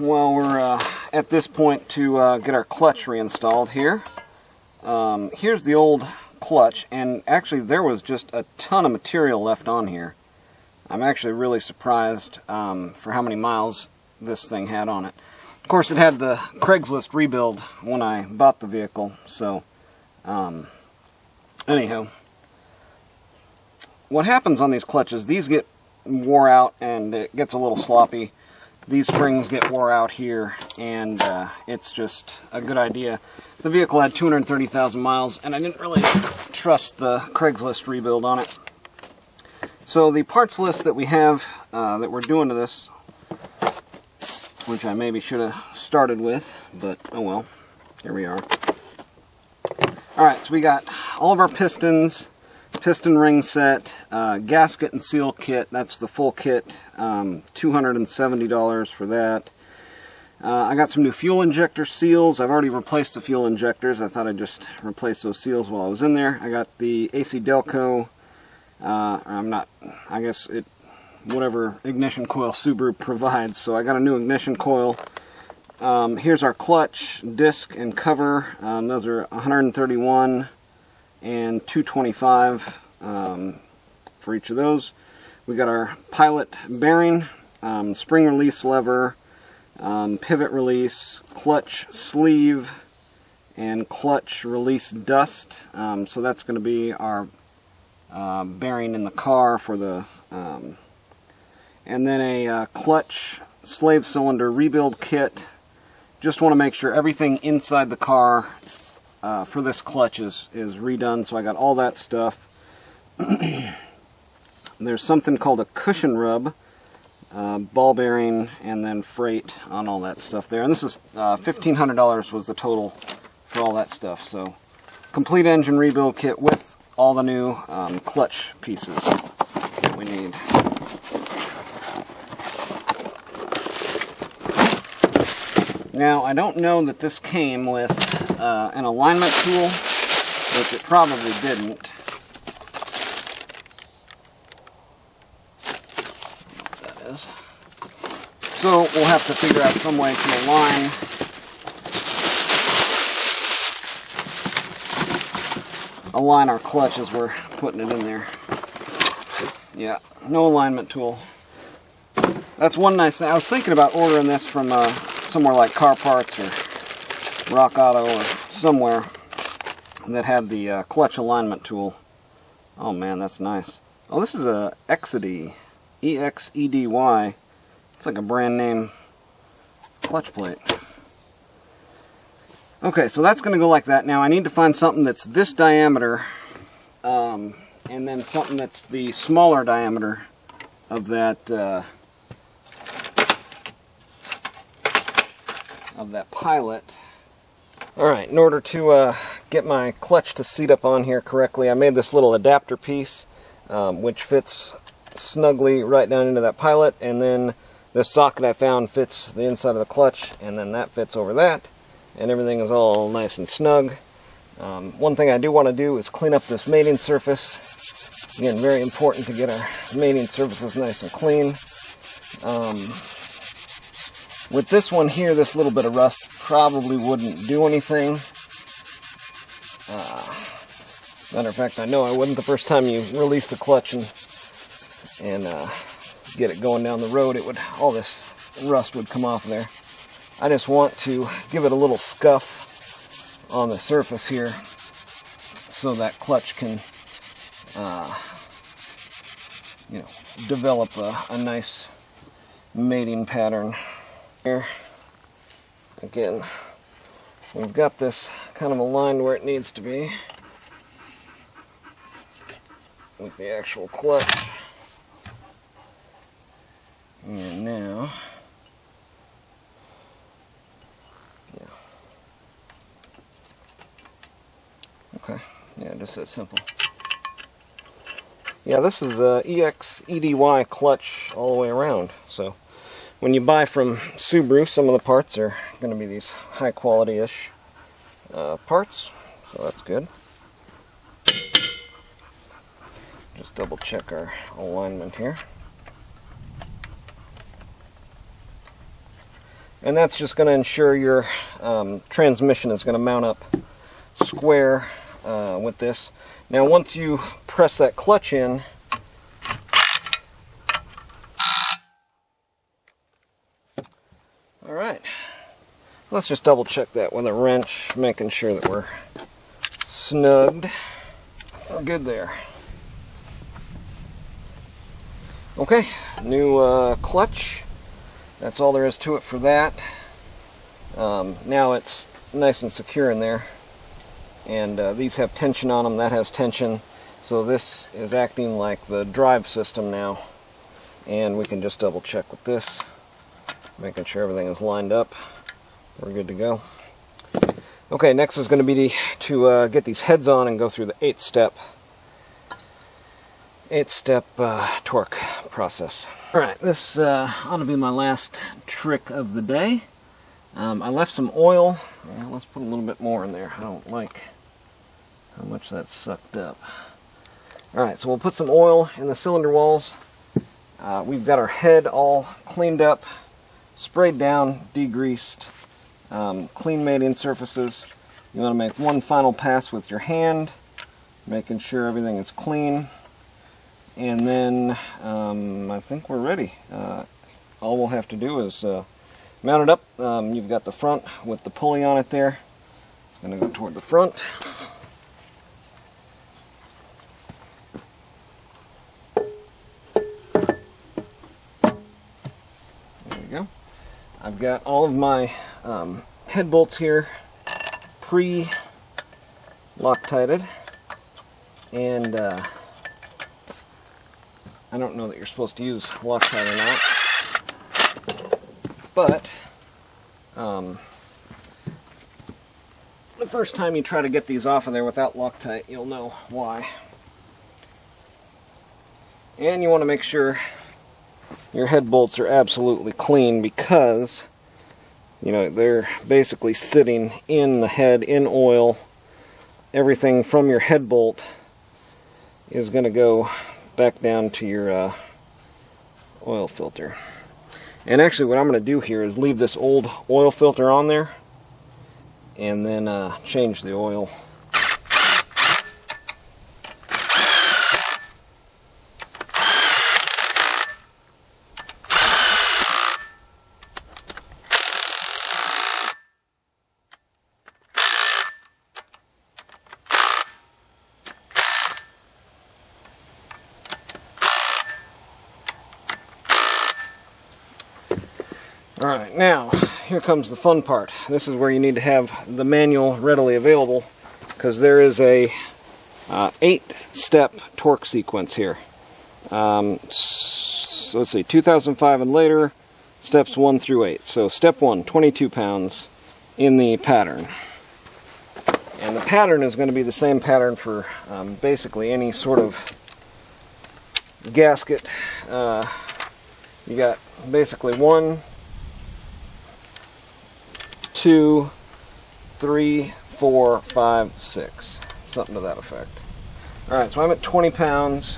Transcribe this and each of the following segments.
well, we're at this point to get our clutch reinstalled here. Here's the old clutch, and actually there was just a ton of material left on here. I'm actually really surprised for how many miles this thing had on it. Of course, it had the Craigslist rebuild when I bought the vehicle, so anyhow. What happens on these clutches, these get wore out and it gets a little sloppy. These springs get wore out here, and it's just a good idea. The vehicle had 230,000 miles, and I didn't really trust the Craigslist rebuild on it. So the parts list that we have that we're doing to this, which I maybe should have started with, but oh well, here we are. Alright, so we got all of our pistons, piston ring set, gasket and seal kit. That's the full kit, $270 for that. I got some new fuel injector seals. I've already replaced the fuel injectors. I thought I'd just replace those seals while I was in there. I got the AC Delco, whatever ignition coil Subaru provides. So I got a new ignition coil. Here's our clutch, disc, and cover. Those are $131 and $225 for each of those. We got our pilot bearing, spring release lever, pivot release, clutch sleeve, and clutch release dust. So that's going to be our bearing in the car for the, and then a clutch slave cylinder rebuild kit. Just want to make sure everything inside the car for this clutch is redone, so I got all that stuff. There's something called a cushion rub, ball bearing, and then freight on all that stuff there. And this is $1,500 was the total for all that stuff. So complete engine rebuild kit with all the new clutch pieces that we need. Now, I don't know that this came with an alignment tool, which it probably didn't. That is. So we'll have to figure out some way to align our clutch as we're putting it in there. Yeah, no alignment tool. That's one nice thing. I was thinking about ordering this from somewhere like Car Parts or Rock Auto or somewhere that had the clutch alignment tool. Oh man, that's nice. Oh, this is a Exedy, E-X-E-D-Y. It's like a brand name clutch plate. Okay, so that's going to go like that. Now I need to find something that's this diameter, and then something that's the smaller diameter of that pilot. Alright, in order to get my clutch to seat up on here correctly, I made this little adapter piece which fits snugly right down into that pilot, and then this socket I found fits the inside of the clutch, and then that fits over that, and everything is all nice and snug. One thing I do want to do is clean up this mating surface. Again, very important to get our mating surfaces nice and clean. With this one here, this little bit of rust probably wouldn't do anything. Matter of fact, I know I wouldn't the first time you release the clutch and get it going down the road. It would, all this rust would come off there. I just want to give it a little scuff on the surface here so that clutch can, develop a nice mating pattern. Here, again, we've got this kind of aligned where it needs to be with the actual clutch. And now, yeah. Okay, yeah, just that simple. Yeah, this is a EXEDY clutch all the way around, so when you buy from Subaru, some of the parts are going to be these high quality-ish parts, so that's good. Just double check our alignment here. And that's just going to ensure your transmission is going to mount up square with this. Now once you press that clutch in, alright, let's just double check that with a wrench, making sure that we're snugged. We're good there. Okay, new clutch. That's all there is to it for that. Now it's nice and secure in there. And these have tension on them, that has tension. So this is acting like the drive system now. And we can just double check with this, making sure everything is lined up. We're good to go. Okay, next is going to be to get these heads on and go through the 8-step torque process. Alright, this ought to be my last trick of the day. I left some oil. Well, let's put a little bit more in there. I don't like how much that's sucked up. Alright, so we'll put some oil in the cylinder walls. We've got our head all cleaned up, sprayed down, degreased, clean mating surfaces. You want to make one final pass with your hand, making sure everything is clean. And then I think we're ready. All we'll have to do is mount it up. You've got the front with the pulley on it there. It's going to go toward the front. There we go. I've got all of my head bolts here pre-Loctited, and I don't know that you're supposed to use Loctite or not, but the first time you try to get these off of there without Loctite, you'll know why. And you want to make sure your head bolts are absolutely clean, because you know they're basically sitting in the head in oil. Everything from your head bolt is going to go back down to your oil filter. And actually what I'm going to do here is leave this old oil filter on there and then change the oil. Alright, now here comes the fun part. This is where you need to have the manual readily available, because there is a 8-step torque sequence here. So let's see, 2005 and later, steps 1 through 8. So step 1, 22 pounds in the pattern. And the pattern is going to be the same pattern for basically any sort of gasket. You got basically 1, 2, 3, 4, 5, 6. Something to that effect. Alright, so I'm at 20 pounds.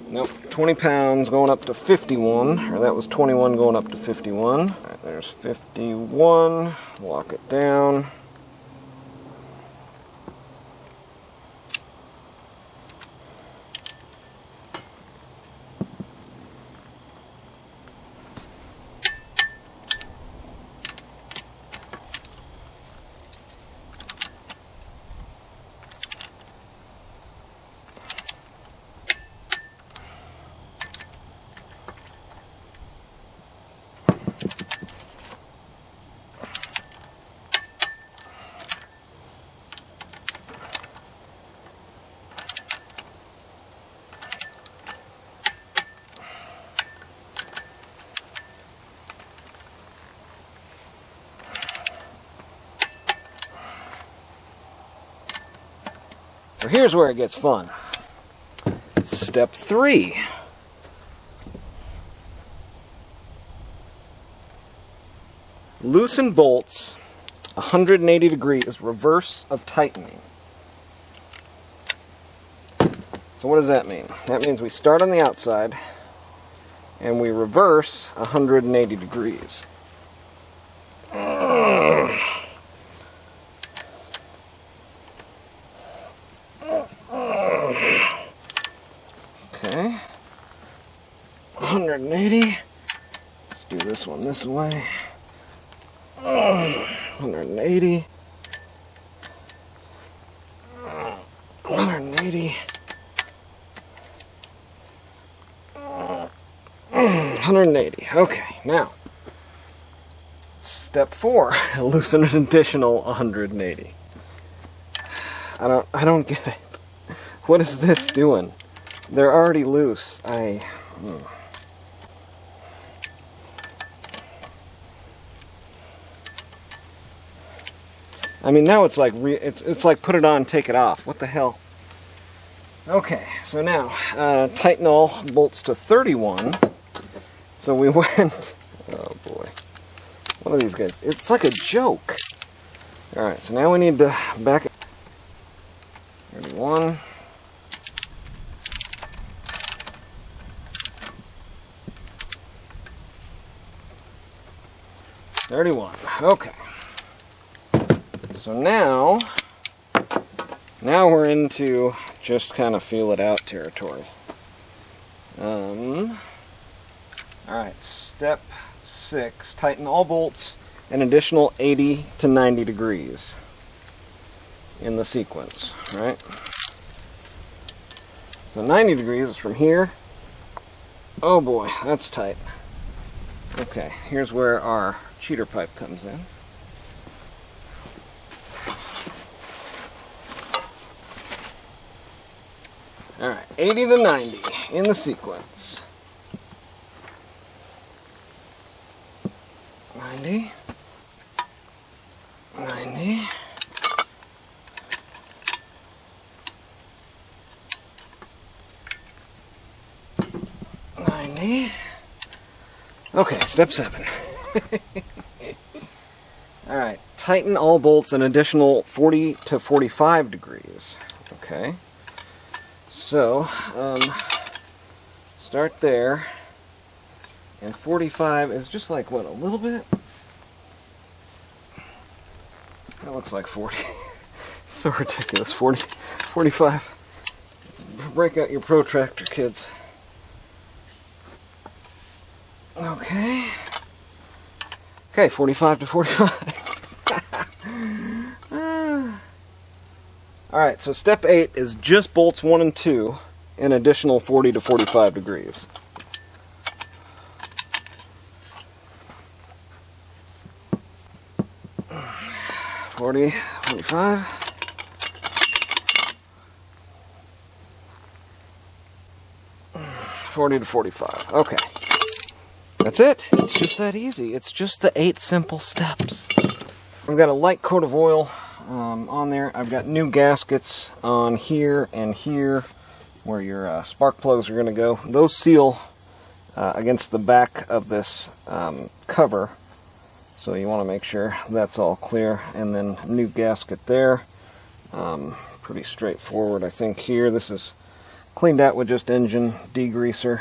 Nope, 20 pounds going up to 51, or that was 21 going up to 51. All right, there's 51, lock it down. So here's where it gets fun. Step 3. Loosen bolts 180 degrees reverse of tightening. So what does that mean? That means we start on the outside and we reverse 180 degrees. Okay. 180. Let's do this one this way. 180. 180. 180. Okay, now step 4, loosen an additional 180. I don't get it. What is this doing? They're already loose. I mean, now it's like it's like put it on, take it off. What the hell? Okay, so now tighten all bolts to 31. So we went. Oh boy, one of these guys. It's like a joke. All right, so now we need to back it. 31. 31. Okay. So now we're into just kind of feel it out territory. Alright, step 6, tighten all bolts an additional 80 to 90 degrees in the sequence, right? So 90 degrees is from here. Oh boy, that's tight. Okay, here's where our cheater pipe comes in. Alright, 80 to 90 in the sequence. 90. 90. 90. Okay, step 7. Alright, tighten all bolts an additional 40 to 45 degrees. Okay. So, start there, and 45 is just like, what, a little bit? That looks like 40. So ridiculous. 40, 45. Break out your protractor, kids. Okay. Okay, 45 to 45. Alright, so step 8 is just bolts 1 and 2, an additional 40 to 45 degrees. $40, $45. $40 to 45. Okay. That's it. It's just that easy. It's just the 8 simple steps. I've got a light coat of oil on there. I've got new gaskets on here and here where your spark plugs are going to go. Those seal against the back of this cover, so you want to make sure that's all clear. And then new gasket there. Pretty straightforward, I think. Here, this is cleaned out with just engine degreaser.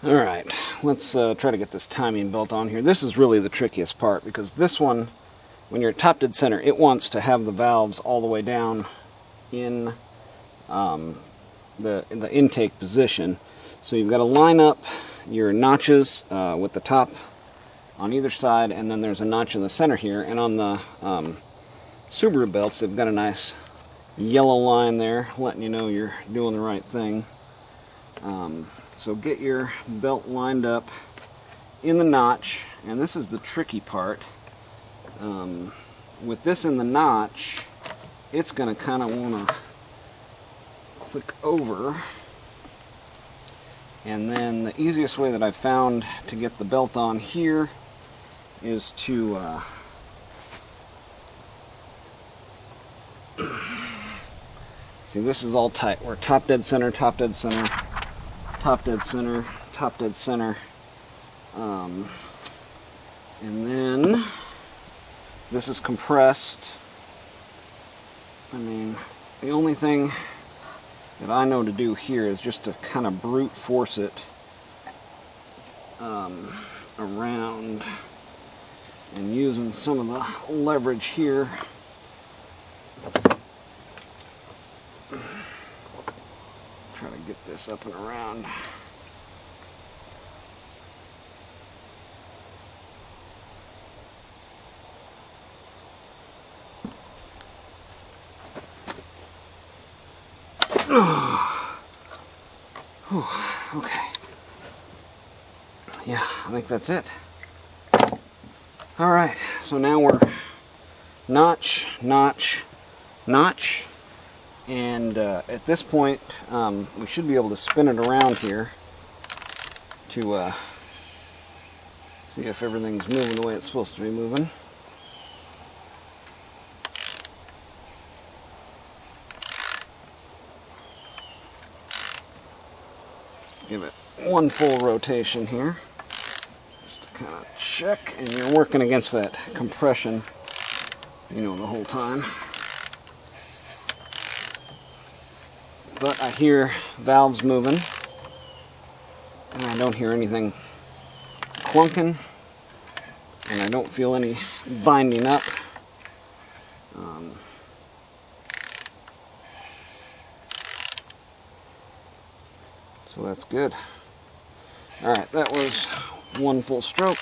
Alright, let's try to get this timing belt on here. This is really the trickiest part, because this one, when you're at top dead center, it wants to have the valves all the way down in the intake position. So you've got to line up your notches with the top on either side, and then there's a notch in the center here. And on the Subaru belts, they've got a nice yellow line there, letting you know you're doing the right thing. So get your belt lined up in the notch, and this is the tricky part. With this in the notch, it's going to kind of want to click over, And then the easiest way that I've found to get the belt on here is to see, this is all tight. We're top dead center, top dead center, top dead center, top dead center. And then this is compressed. I mean, the only thing that I know to do here is just to kind of brute force it around, and using some of the leverage here. Try to get this up and around. Okay. Yeah, I think that's it. Alright, so now we're notch, notch, notch. And at this point, we should be able to spin it around here to see if everything's moving the way it's supposed to be moving. Give it one full rotation here, just to kind of check, and you're working against that compression, you know, the whole time. But I hear valves moving, and I don't hear anything clunking, and I don't feel any binding up. So that's good. Alright, that was one full stroke.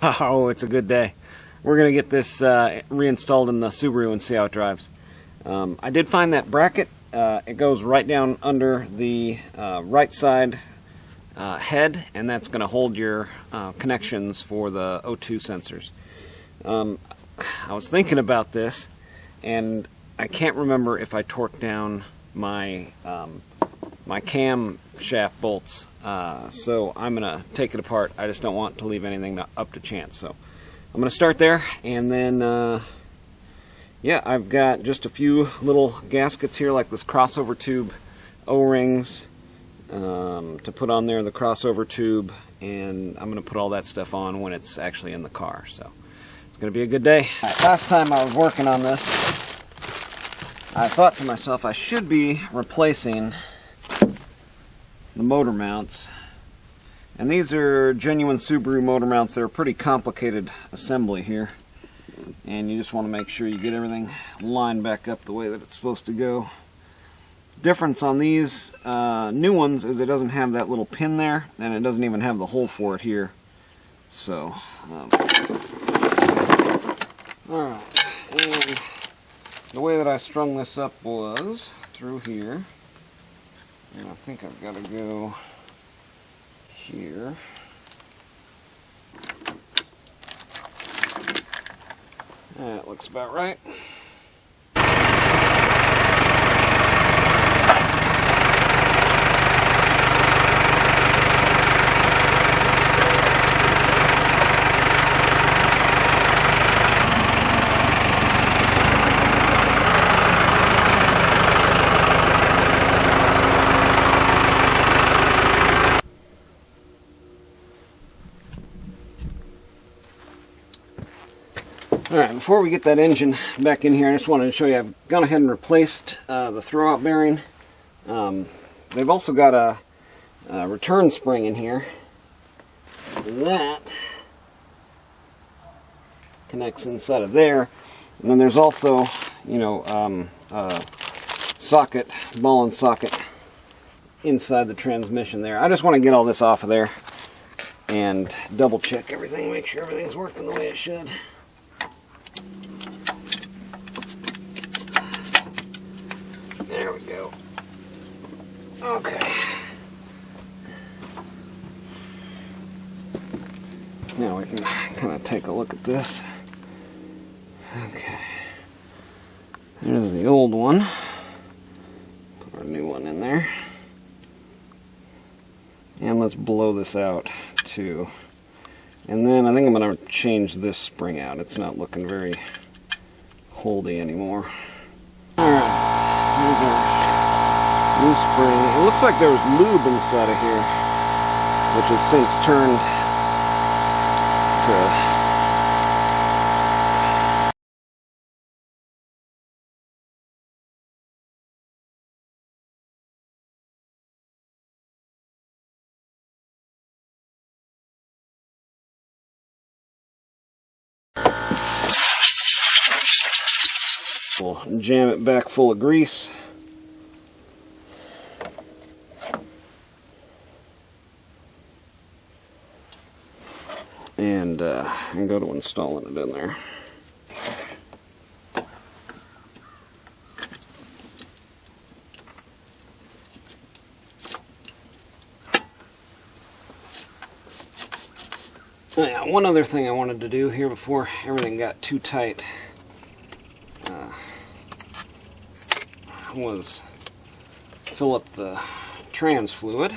Oh, it's a good day. We're going to get this reinstalled in the Subaru and see how it drives. I did find that bracket. It goes right down under the right side head, and that's going to hold your connections for the O2 sensors. I was thinking about this, and I can't remember if I torqued down my my cam shaft bolts, so I'm gonna take it apart. I just don't want to leave anything up to chance, so I'm gonna start there, and then yeah, I've got just a few little gaskets here, like this crossover tube O-rings to put on there, the crossover tube, and I'm gonna put all that stuff on when it's actually in the car. So it's gonna be a good day. Last time I was working on this, I thought to myself I should be replacing the motor mounts, and these are genuine Subaru motor mounts. They're a pretty complicated assembly here, and you just want to make sure you get everything lined back up the way that it's supposed to go. Difference on these new ones is it doesn't have that little pin there, and it doesn't even have the hole for it here. So alright, and the way that I strung this up was through here, and I think I've got to go here. That looks about right. Alright, before we get that engine back in here, I just wanted to show you I've gone ahead and replaced the throwout bearing. They've also got a return spring in here. And that connects inside of there. And then there's also, you know, a socket, ball and socket inside the transmission there. I just want to get all this off of there and double check everything, make sure everything's working the way it should. There we go. Okay. Now we can kind of take a look at this. Okay. There's the old one. Put our new one in there. blow this out too. And then I think I'm going to change this spring out. It's not looking very holdy anymore. Alright, here's our new spring. It looks like there was lube inside of here, which has since turned to we'll jam it back full of grease. And go to installing it in there. Oh yeah, one other thing I wanted to do here before everything got too tight was fill up the trans fluid.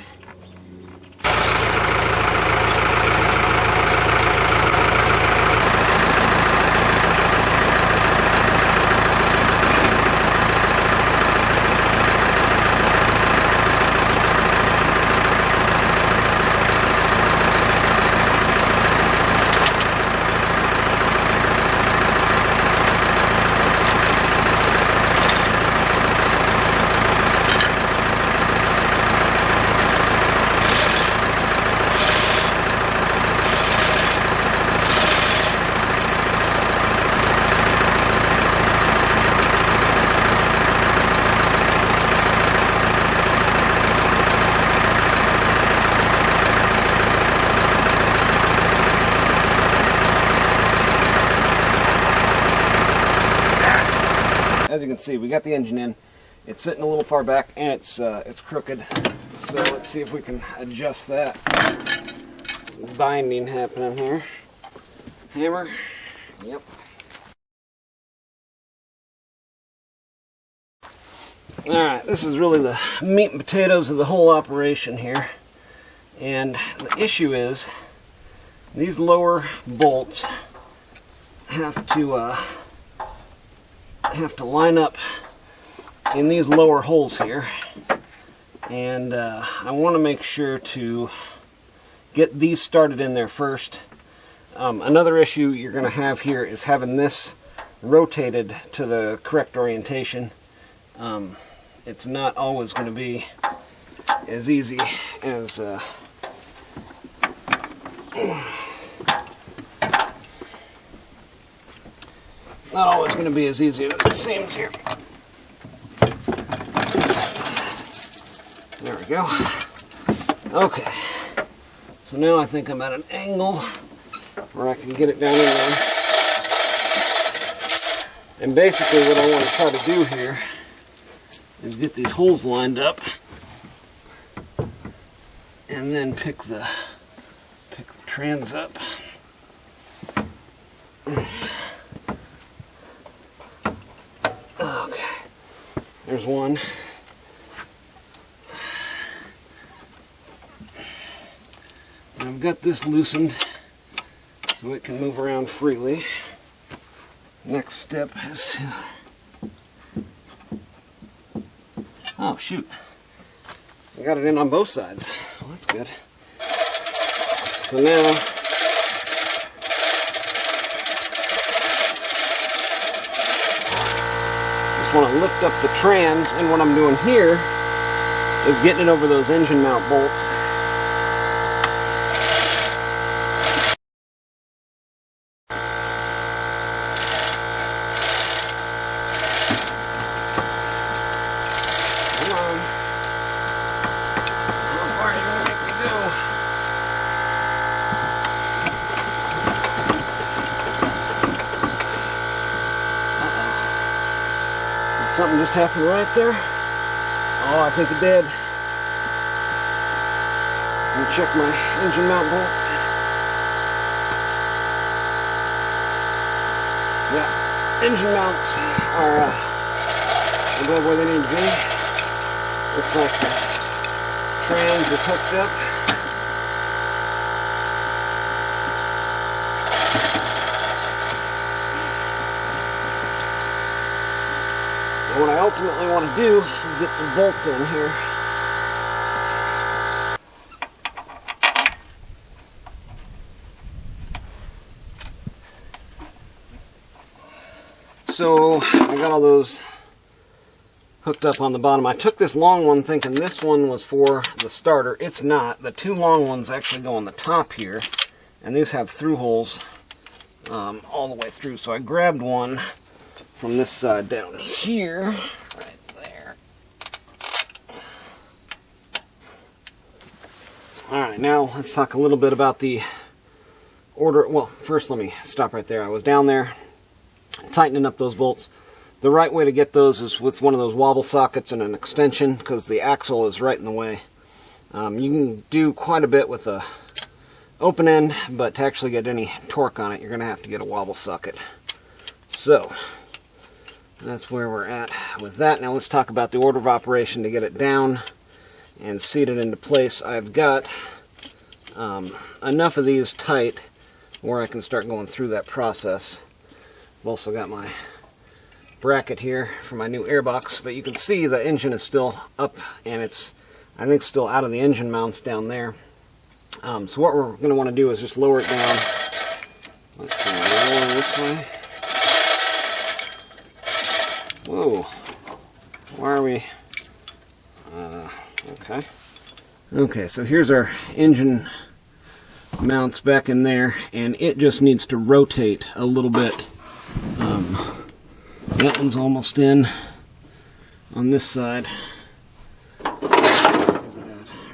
As you can see, we got the engine in. It's sitting a little far back, and it's crooked. So let's see if we can adjust that. Some binding happening here. Hammer. Yep. Alright, this is really the meat and potatoes of the whole operation here. And the issue is, these lower bolts have to line up in these lower holes here, and I want to make sure to get these started in there first. Another issue you're going to have here is having this rotated to the correct orientation. It's not always going to be as easy as not always going to be as easy as it seems here. There we go. Okay. So now I think I'm at an angle where I can get it down in there. And basically what I want to try to do here is get these holes lined up and then pick the trans up. Okay, there's one. I've got this loosened so it can move around freely. Next step is to... Oh, shoot. I got it in on both sides. Well, that's good. So now... just want to lift up the trans, and what I'm doing here is getting it over those engine mount bolts. Come on. How far are you going to make me go? Something just happened right there. Oh, I think it did. Let me check my engine mount bolts. Yeah, engine mounts are above where they need to be. Looks like the trans is hooked up. And what I ultimately want to do is get some bolts in here. So I got all those hooked up on the bottom. I took this long one thinking this one was for the starter. It's not. The two long ones actually go on the top here, and these have through holes all the way through. So I grabbed one from this side down here, right there. Alright, now let's talk a little bit about the order. Well, first let me stop right there. I was down there tightening up those bolts. The right way to get those is with one of those wobble sockets and an extension, because the axle is right in the way. You can do quite a bit with a open end, but to actually get any torque on it, you're going to have to get a wobble socket. So that's where we're at with that. Now let's talk about the order of operation to get it down and seat it into place. I've got enough of these tight where I can start going through that process. I've also got my bracket here for my new airbox, but you can see the engine is still up, and it's, I think, still out of the engine mounts down there. So what we're going to want to do is just lower it down. Let's see, lower this way. Whoa, why are we, okay, so here's our engine mounts back in there, and it just needs to rotate a little bit. That one's almost in on this side.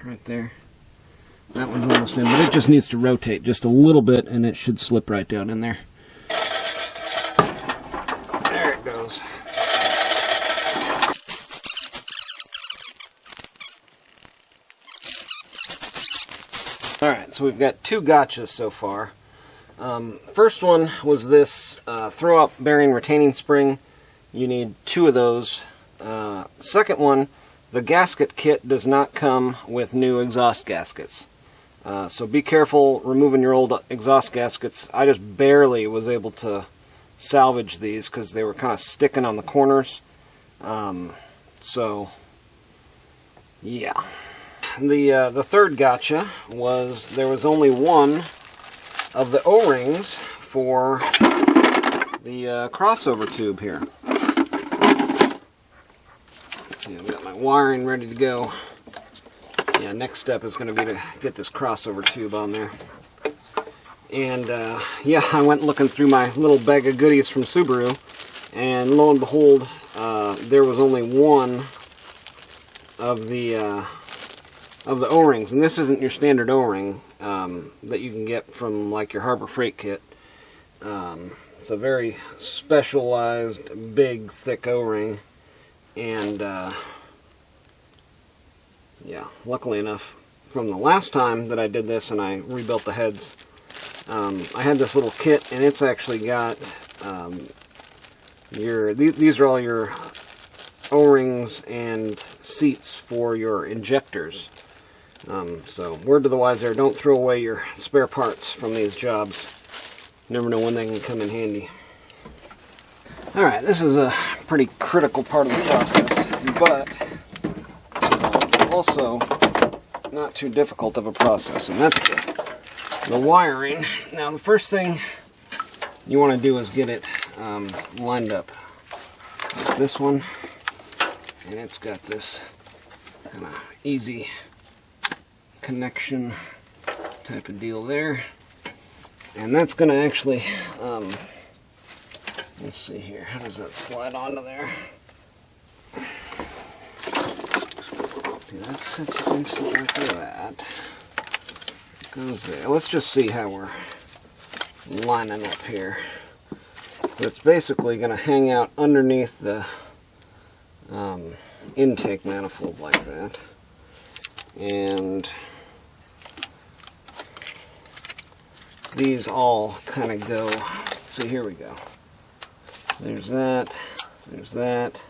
Right there. That one's almost in, but it just needs to rotate just a little bit, and it should slip right down in there. There it goes. Alright, so we've got two gotchas so far. First one was this throw-up bearing retaining spring. You need two of those. Second one, the gasket kit does not come with new exhaust gaskets. So be careful removing your old exhaust gaskets. I just barely was able to salvage these because they were kind of sticking on the corners. So, yeah. The third gotcha was there was only one of the O-rings for the crossover tube here. See, I've got my wiring ready to go. Yeah, next step is going to be to get this crossover tube on there. And yeah, I went looking through my little bag of goodies from Subaru, and lo and behold, there was only one of the O-rings, and this isn't your standard O-ring that you can get from like your Harbor Freight kit. It's a very specialized, big, thick O-ring, and yeah, luckily enough, from the last time that I did this and I rebuilt the heads, I had this little kit, and it's actually got these are all your O-rings and seats for your injectors. So word to the wise there, don't throw away your spare parts from these jobs. You never know when they can come in handy. Alright, this is a pretty critical part of the process, but also not too difficult of a process, and that's the wiring. Now the first thing you want to do is get it lined up. Like this one, and it's got this kind of easy connection type of deal there, and that's going to actually let's see here, how does that slide onto there? See, that sits against like that, goes there. Let's just see how we're lining up here. But it's basically going to hang out underneath the intake manifold like that, and these all kind of go, see, here we go. There's that, there's that,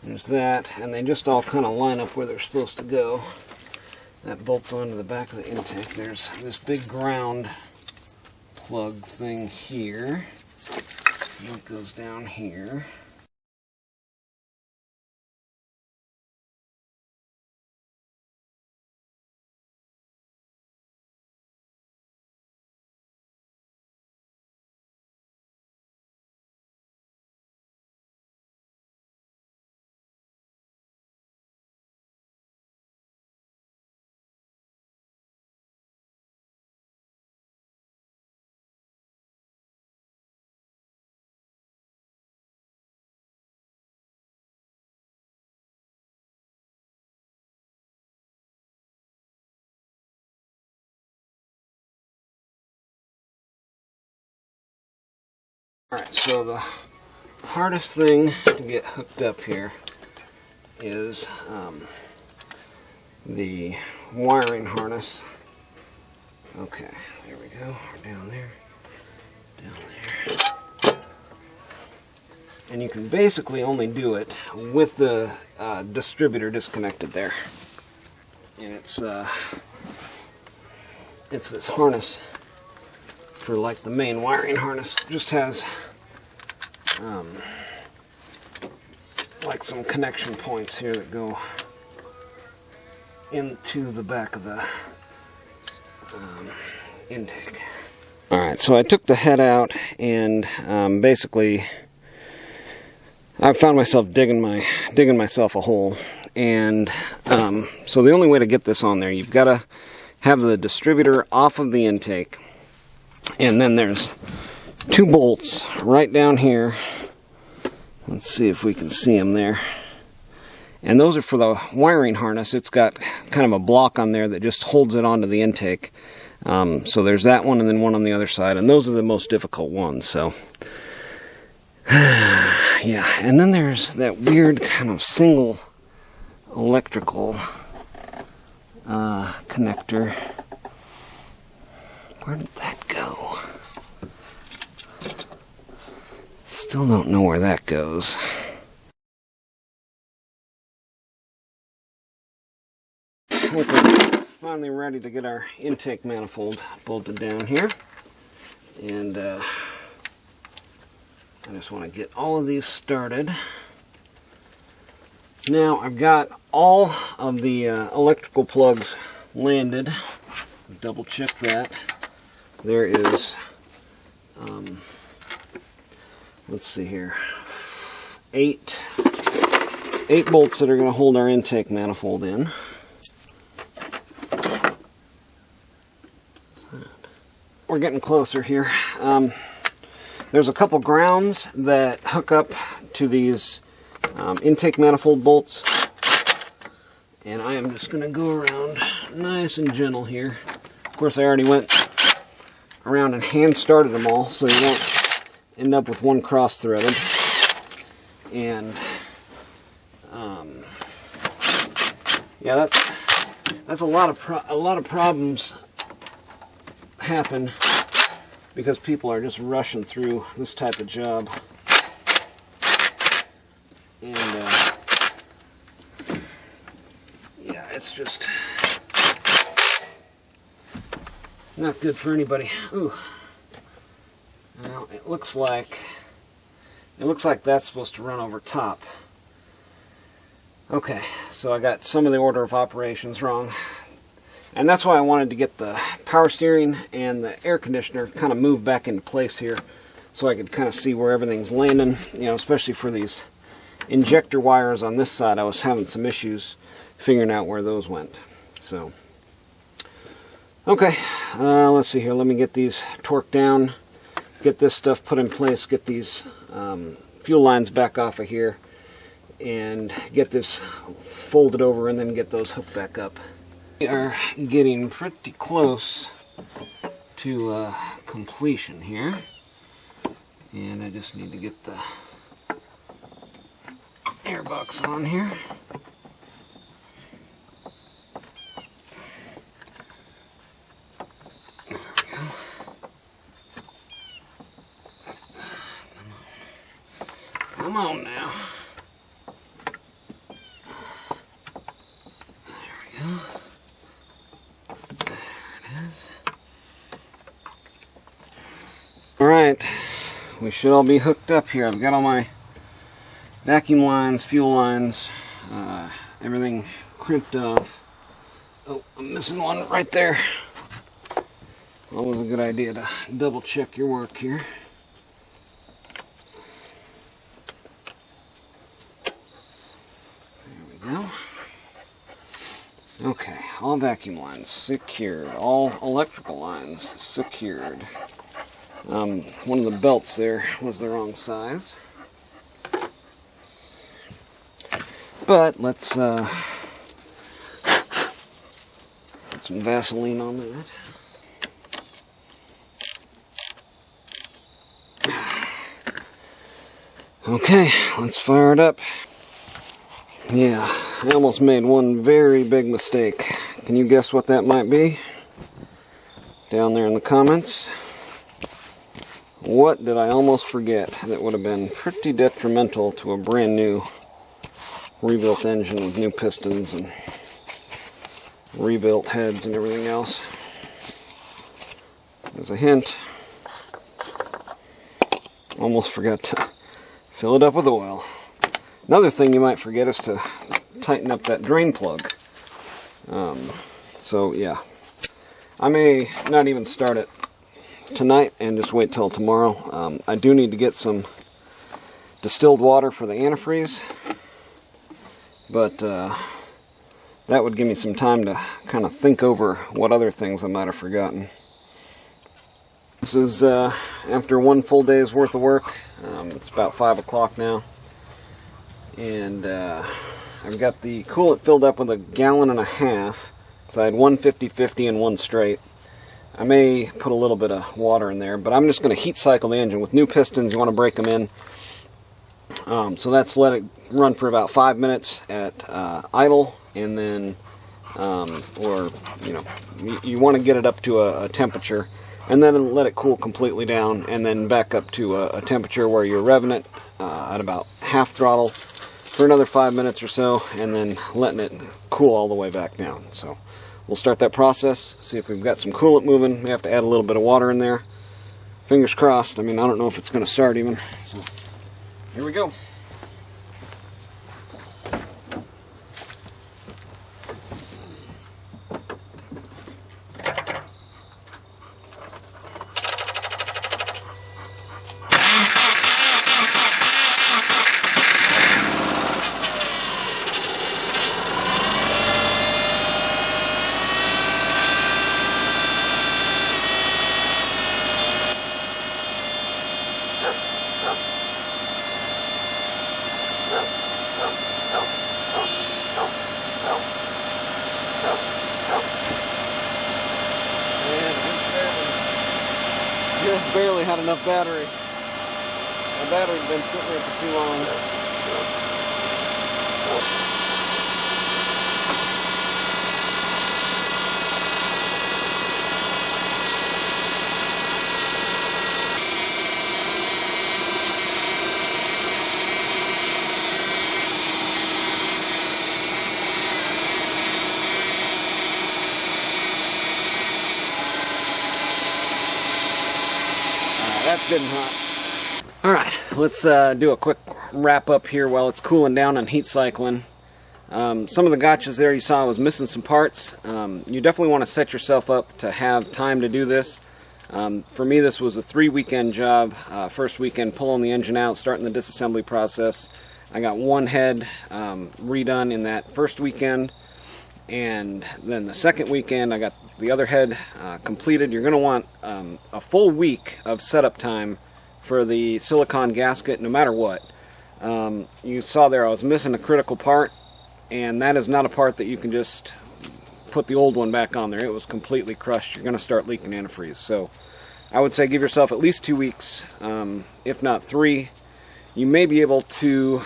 there's that, and they just all kind of line up where they're supposed to go. That bolts onto the back of the intake. There's this big ground plug thing here. It goes down here. Alright, so the hardest thing to get hooked up here is the wiring harness. Okay, there we go. We're down there. Down there. And you can basically only do it with the distributor disconnected there. And it's this harness for like the main wiring harness. It just has like some connection points here that go into the back of the intake. Alright, so I took the head out and basically I found myself digging myself a hole. And so the only way to get this on there, you've got to have the distributor off of the intake. And then there's two bolts right down here. Let's see if we can see them there. And those are for the wiring harness. It's got kind of a block on there that just holds it onto the intake. So there's that one and then one on the other side. And those are the most difficult ones. So, yeah. And then there's that weird kind of single electrical connector. Where did that go? Still don't know where that goes. I think we're finally ready to get our intake manifold bolted down here. And I just want to get all of these started. Now I've got all of the electrical plugs landed. Double check that. There is, let's see here, eight bolts that are going to hold our intake manifold in. We're getting closer here. There's a couple grounds that hook up to these intake manifold bolts, and I am just going to go around nice and gentle here. Of course, I already went around and hand started them all, so you won't end up with one cross-threaded. And yeah, that's a lot of problems happen because people are just rushing through this type of job. And yeah, it's just not good for anybody. Ooh. Well, it looks like that's supposed to run over top. Okay, so I got some of the order of operations wrong. And that's why I wanted to get the power steering and the air conditioner kind of moved back into place here so I could kind of see where everything's landing, you know, especially for these injector wires on this side. I was having some issues figuring out where those went. So okay, let's see here. Let me get these torqued down, get this stuff put in place, get these fuel lines back off of here, and get this folded over and then get those hooked back up. We are getting pretty close to completion here, and I just need to get the airbox on here. Come on now. There we go. There it is. Alright, we should all be hooked up here. I've got all my vacuum lines, fuel lines, everything crimped off. Oh, I'm missing one right there. Always a good idea to double check your work here. There we go. Okay, all vacuum lines secured. All electrical lines secured. One of the belts there was the wrong size. But let's put some Vaseline on that. Okay, let's fire it up. Yeah, I almost made one very big mistake. Can you guess what that might be? Down there in the comments. What did I almost forget that would have been pretty detrimental to a brand new rebuilt engine with new pistons and rebuilt heads and everything else? As a hint, almost forgot to fill it up with oil. Another thing you might forget is to tighten up that drain plug. So yeah, I may not even start it tonight and just wait till tomorrow. I do need to get some distilled water for the antifreeze, but that would give me some time to kind of think over what other things I might have forgotten. This is after one full day's worth of work. It's about 5 o'clock now, and I've got the coolant filled up with 1.5 gallons, so I had one 50-50 and one straight. I may put a little bit of water in there, but I'm just going to heat cycle the engine. With new pistons, you want to break them in. So let's let it run for about 5 minutes at idle, and then, you want to get it up to a temperature, and then let it cool completely down, and then back up to a temperature where you're revving it at about half throttle for another 5 minutes or so, and then letting it cool all the way back down. So we'll start that process, see if we've got some coolant moving. We have to add a little bit of water in there. Fingers crossed. I mean, I don't know if it's going to start even. So here we go. Just barely had enough battery. My battery's been sitting there for too long. That's good and hot. Alright, let's do a quick wrap up here while it's cooling down and heat cycling. Some of the gotchas there you saw I was missing some parts. You definitely want to set yourself up to have time to do this. For me, this was a 3-weekend job. First weekend pulling the engine out, starting the disassembly process. I got one head redone in that first weekend, and then the second weekend I got the other head completed. You're going to want a full week of setup time for the silicone gasket no matter what. You saw there I was missing a critical part, and that is not a part that you can just put the old one back on there. It was completely crushed. You're going to start leaking antifreeze. So I would say give yourself at least 2 weeks, if not 3. You may be able to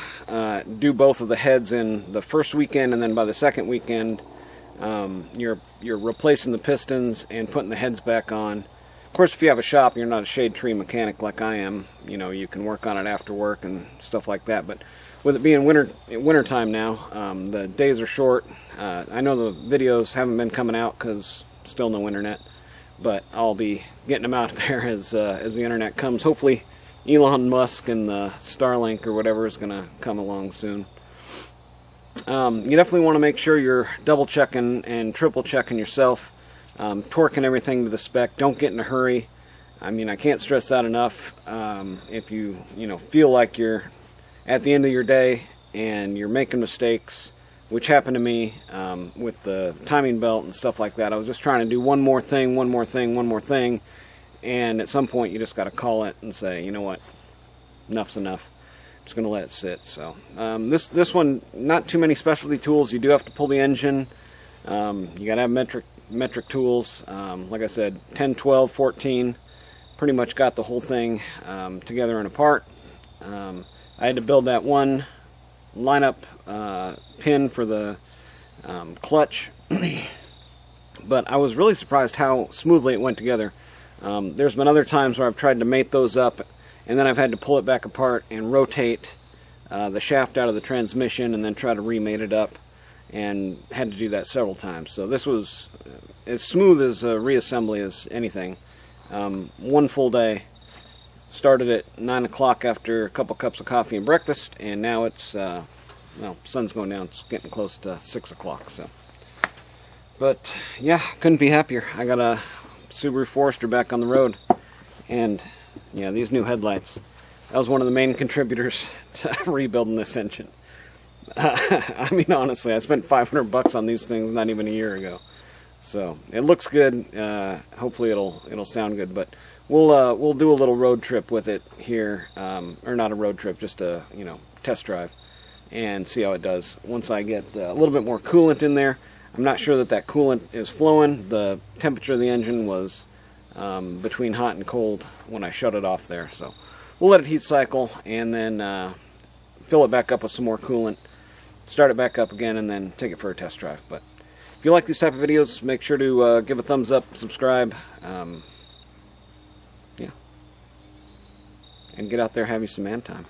do both of the heads in the first weekend, and then by the second weekend you're replacing the pistons and putting the heads back on. Of course, if you have a shop and you're not a shade tree mechanic like I am, you can work on it after work and stuff like that. But with it being winter time now, the days are short. I know the videos haven't been coming out because still no internet. but I'll be getting them out there as the internet comes. Hopefully Elon Musk and the Starlink or whatever is going to come along soon. You definitely want to make sure you're double checking and triple checking yourself, torquing everything to the spec. Don't get in a hurry. I mean, I can't stress that enough. If you feel like you're at the end of your day and you're making mistakes, which happened to me with the timing belt and stuff like that. I was just trying to do one more thing, and at some point you just got to call it and say, you know what, enough's enough. I'm just going to let it sit. So this one, not too many specialty tools. You do have to pull the engine. You got to have metric tools. Like I said, 10, 12, 14. Pretty much got the whole thing together and apart. I had to build that one lineup pin for the clutch, but I was really surprised how smoothly it went together. There's been other times where I've tried to mate those up, and then I've had to pull it back apart and rotate the shaft out of the transmission and then try to remate it up, and had to do that several times. So this was as smooth as a reassembly as anything. One full day. Started at 9 o'clock after a couple cups of coffee and breakfast, and now it's, well, sun's going down. It's getting close to 6 o'clock, so. But, yeah, couldn't be happier. I got a Subaru Forester back on the road, and, yeah, these new headlights. That was one of the main contributors to rebuilding this engine. I mean, honestly, I spent $500 on these things not even a year ago. So, it looks good. Hopefully it'll sound good, but we'll do a little road trip with it here, or not a road trip, just a test drive, and see how it does. Once I get a little bit more coolant in there, I'm not sure that coolant is flowing. The temperature of the engine was between hot and cold when I shut it off there, so we'll let it heat cycle and then fill it back up with some more coolant, start it back up again, and then take it for a test drive. But if you like these type of videos, make sure to give a thumbs up, subscribe. Yeah. And get out there, have you some man time.